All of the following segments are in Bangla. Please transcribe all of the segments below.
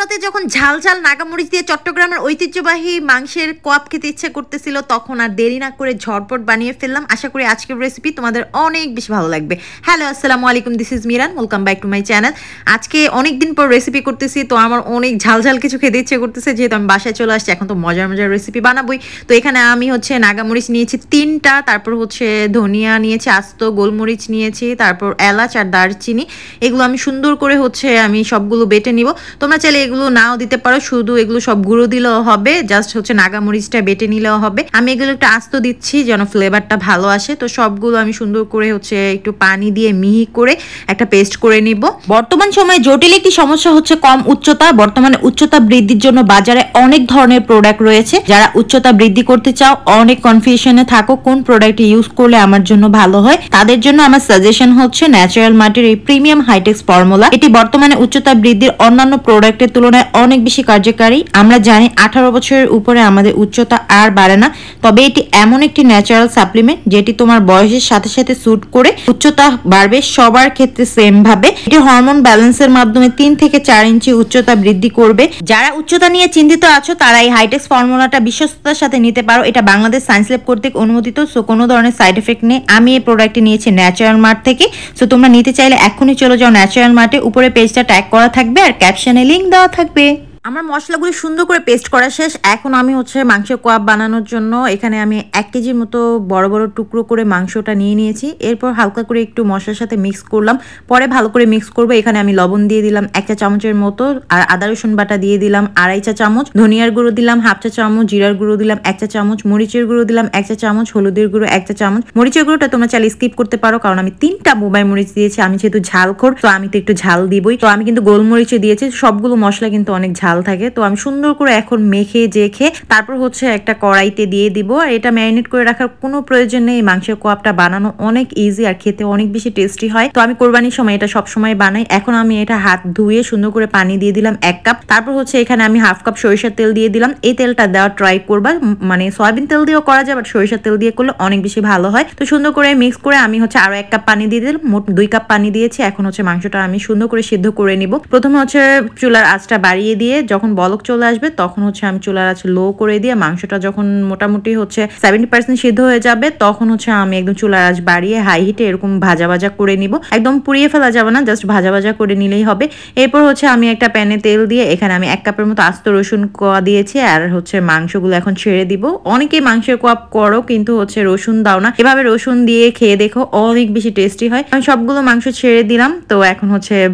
রাতে যখন ঝাল ঝাল নাগামরিচ দিয়ে চট্টগ্রামের ঐতিহ্যবাহী মাংসের কোয়াব খেতে ইচ্ছে করতেছিল তখন আর দেরি না করে ঝটপট বানিয়ে ফেললাম। আশা করি আজকের রেসিপি তোমাদের অনেক বেশি ভালো লাগবে। হ্যালো, আসসালামু আলাইকুম, this is Miran, welcome back to my channel. আজকে অনেক দিন পর রেসিপি করতেছি, তো আমার অনেক ঝাল ঝাল কিছু খেতে ইচ্ছে করতেছে, যেহেতু আমি বাসায় চলে আসছি, এখন তো মজার মজার রেসিপি বানাবোই। তো এখানে আমি নাগামরিচ নিয়েছি 3টা, তারপর ধনিয়া নিয়েছি, আস্ত গোলমরিচ নিয়েছি, তারপর এলাচ আর দারচিনি। এগুলো আমি সুন্দর করে আমি সবগুলো বেটে নিব। তোমরা চাইলে এগুলো নাও দিতে পারো, শুধু এগুলো সব গুঁড়ো দিলেও হবে, জাস্ট নাগামরিচটা বেটে নিলেও হবে। আমি এগুলো একটু আস্ত দিচ্ছি যেন ফ্লেভারটা ভালো আসে। তো সবগুলো আমি সুন্দর করে একটু পানি দিয়ে মিহি করে একটা পেস্ট করে নিব। বর্তমান সময়ে জটিল একটি সমস্যা হচ্ছে কম উচ্চতা। বর্তমানে উচ্চতা বৃদ্ধির জন্য বাজারে অনেক ধরনের প্রোডাক্ট রয়েছে। যারা উচ্চতা বৃদ্ধি করতে চাও, অনেক কনফিউশনে থাকো কোন প্রোডাক্ট ইউজ করলে আমার জন্য ভালো হয়, তাদের জন্য আমার সাজেশন হচ্ছে ন্যাচারাল মার্টের এই প্রিমিয়াম হাইটেক্স ফর্মুলা। এটি বর্তমানে উচ্চতা বৃদ্ধির অন্যান্য প্রোডাক্টের তুলনায় অনেক বেশি কার্যকারী। আমরা জানি 18 বছরের উপরে আমাদের উচ্চতা আর বাড়ে না, তবে এটি এমন একটি ন্যাচারাল সাপ্লিমেন্ট যেটি তোমার বয়সের সাথে সাথে স্যুট করে উচ্চতা বাড়বে সবার ক্ষেত্রে সেম ভাবে। এটি হরমোন ব্যালেন্সের মাধ্যমে 3 থেকে 4 ইঞ্চি উচ্চতা বৃদ্ধি করবে। যারা উচ্চতা নিয়ে চিন্তিত আছো তারা এই হাইটেক্স ফর্মুলাটা বিশ্বস্ততার সাথে নিতে পারো। এটা বাংলাদেশ সায়েন্স ল্যাব কর্তৃক অনুমোদিত, সো কোনো ধরনের সাইড এফেক্ট নেই। আমি এই প্রোডাক্টটি নিয়েছি ন্যাচারাল মার্ট থেকে, সো তোমরা নিতে চাইলে এখনই চলে যাও ন্যাচারাল মার্টে। উপরে পেজটা ট্যাগ করা থাকবে আর ক্যাপশনে লিংক দেওয়া থাকবে। আমার মশলাগুলো সুন্দর করে পেস্ট করা শেষ। এখন আমি মাংসের কোয়াব বানানোর জন্য এখানে আমি 1 কেজির মতো বড় বড় টুকরো করে মাংসটা নিয়ে নিয়েছি। এরপর হালকা করে একটু মশলার সাথে মিক্স করলাম, পরে ভালো করে মিক্স করবো। এখানে আমি লবণ দিয়ে দিলাম 1 চা চামচের মতো, আর আদা রসুন বাটা দিয়ে দিলাম 2.5 চা চামচ, ধনিয়ার গুঁড়ো দিলাম 1/2 চা চামচ, জিরার গুঁড়ো দিলাম 1 চা চামচ, মরিচের গুঁড়ো দিলাম 1 চা চামচ, হলুদের গুঁড়ো 1 চা চামচ। মরিচের গুঁড়োটা তোমরা চাইলে স্কিপ করতে পারো, কারণ আমি 3টা বোম্বাই মরিচ দিয়েছি। আমি যেহেতু ঝালখোর, তো আমি তো একটু ঝাল দিবই। তো আমি কিন্তু গোলমরিচে দিয়েছি। সবগুলো মশলা কিন্তু অনেক ঝাল থাকে। তো আমি সুন্দর করে এখন মেখে জেখে তারপর একটা কড়াইতে দিয়ে দিব। আর এটা ম্যারিনেট করে রাখার কোনো প্রয়োজন নেই। মাংসের কোয়াবটা বানানো অনেক ইজি আর খেতে অনেক বেশি টেস্টি হয়। তো আমি কোরবানির সময় এটা সব সময় বানাই। এখন আমি এটা হাত ধুয়ে সুন্দর করে পানি দিয়ে দিলাম 1 কাপ। তারপর এখানে আমি 1/2 কাপ সরিষার তেল দিয়ে দিলাম। এই তেলটা দেওয়া ট্রাই করবা, মানে সয়াবিন তেল দিয়েও করা যায়, বাট সরিষার তেল দিয়ে করলে অনেক বেশি ভালো হয়। তো সুন্দর করে মিক্স করে আমি আরো 1 কাপ পানি দিয়ে দিলাম। মোট 2 কাপ পানি দিয়েছি। এখন মাংসটা আমি সুন্দর করে সিদ্ধ করে নিব। প্রথমে চুলার আঁচটা বাড়িয়ে দিয়ে যখন বলক চলে আসবে তখন আমি চুলার আঁচ লো করে দিয়ে মাংসটা যখন মোটামুটি 70% সিদ্ধ হয়ে যাবে তখন আমি একদম চুলার আঁচ বাড়িয়ে হাই হিটে এরকম ভাজা ভাজা করে নিব। একদম পুড়িয়ে ফেলা যাবে না, জাস্ট ভাজা ভাজা করে নিলেই হবে। এরপর আমি একটা প্যানে তেল দিয়ে এখানে আমি 1 কাপের মতো আস্ত রসুন কোয়া দিয়েছি। আর মাংসগুলো এখন ছেড়ে দিব। অনেকেই মাংসের কোয়াব করো কিন্তু রসুন দাও না, এভাবে রসুন দিয়ে খেয়ে দেখো, অনেক বেশি টেস্টি হয়। আমি সবগুলো মাংস ছেড়ে দিলাম। তো এখন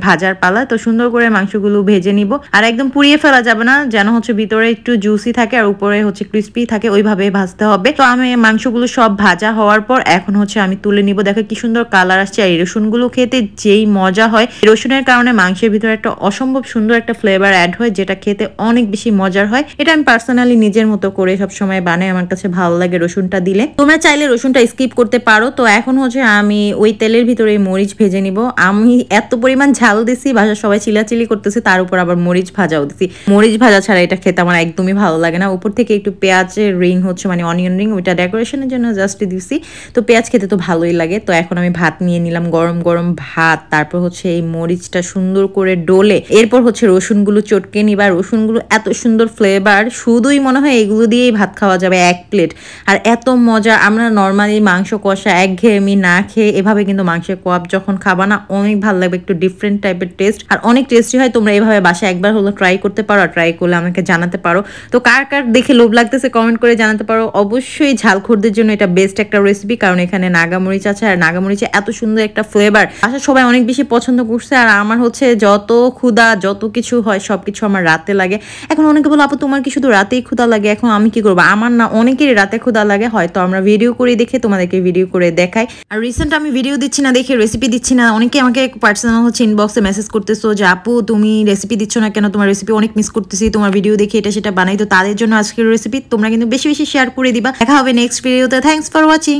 ভাজার পালা। তো সুন্দর করে মাংসগুলো ভেজে নিব। আর একদম পুড়িয়ে ফেলা যাবে না, যেন ভিতরে একটু জুসি থাকে আর উপরে ক্রিস্পি থাকে, ওইভাবে ভাজতে হবে। তো আমি মাংসগুলো সব ভাজা হওয়ার পর এখন আমি তুলে নিব। দেখো কি সুন্দর কালার আসছে। আর এই রসুনগুলো খেতে যেই মজা হয়, রসুনের কারণে মাংসের ভিতরে একটা অসম্ভব সুন্দর একটা ফ্লেভার অ্যাড হয়, যেটা খেতে অনেক বেশি মজার হয়। এটা আমি পার্সোনালি নিজের মতো করে সবসময় বানাই, আমার কাছে ভালো লাগে রসুনটা দিলে। তোমরা চাইলে রসুনটা স্কিপ করতে পারো। তো এখন আমি ওই তেলের ভিতরে মরিচ ভেজে নিব। আমি এত পরিমাণ ঝাল দিছি, বাসার সবাই চিলাচিলি করতেছে, তার উপর আবার মরিচ ভাজাও দিছি। মরিচ ভাজা ছাড়া এটা খেতে আমার একদমই ভালো লাগে না। উপর থেকে একটু পেঁয়াজের রিং মানে অনিয়ন রিং, ওইটা ডেকোরেশনের জন্য জাস্ট দিছি। তো পেঁয়াজ খেতে তো ভালোই লাগে। তো এখন আমি ভাত নিয়ে নিলাম, গরম গরম ভাত। তারপর এই মরিচটা সুন্দর করে ডলে এরপর রসুনগুলো চটকে নিবা। রসুনগুলো এত সুন্দর ফ্লেভার, শুধুই মনে হয় এগুলো দিয়েই ভাত খাওয়া যাবে 1 প্লেট। আর এত মজা। আমরা নর্মালি মাংস কষা একঘেয়েমি না খেয়ে এভাবে কিন্তু মাংসের কোয়াব যখন খাবা না, অনেক ভালো লাগবে। একটু ডিফারেন্ট টাইপের টেস্ট আর অনেক টেস্টি হয়। তোমরা এভাবে বাসায় একবার হলো ট্রাই করতে পারো, আর ট্রাই করলে আমাকে জানাতে পারো। তো কার কার দেখে লোভ লাগতেছে কমেন্ট করে জানাতে পারো। অবশ্যই ঝালখোরদের জন্য এটা বেস্ট একটা রেসিপি, কারণ এখানে নাগামরিচ আছে। আর নাগামরিচে এত সুন্দর একটা ফ্লেভার, আসলে সবাই অনেক বেশি পছন্দ করছে। আর আমার যত ক্ষুধা যত কিছু হয় সবকিছু আমার রাতে লাগে। এখন অনেকে বলো আপু তোমার কি শুধু রাতেই ক্ষুধা লাগে? এখন আমি কি করবো? আমার না, অনেকেরই রাতে ক্ষুধা লাগে। হয়তো আমরা ভিডিও করে দেখে তোমাদেরকে ভিডিও করে দেখাই। আর রিসেন্ট আমি ভিডিও দিচ্ছি না দেখে রেসিপি দিচ্ছি না। অনেকে আমাকে পার্সোনাল ইনবক্সে মেসেজ করতেছো যে আপু তুমি রেসিপি দিচ্ছ না কেন, তোমার রেসিপি অনেক মিস করতেছি, তোমার ভিডিও দেখে এটা সেটা বানাই। তো তাদের জন্য আজকের রেসিপি তোমরা কিন্তু বেশি বেশি শেয়ার করে দিবা। দেখা হবে নেক্সট ভিডিওতে। Thanks for watching.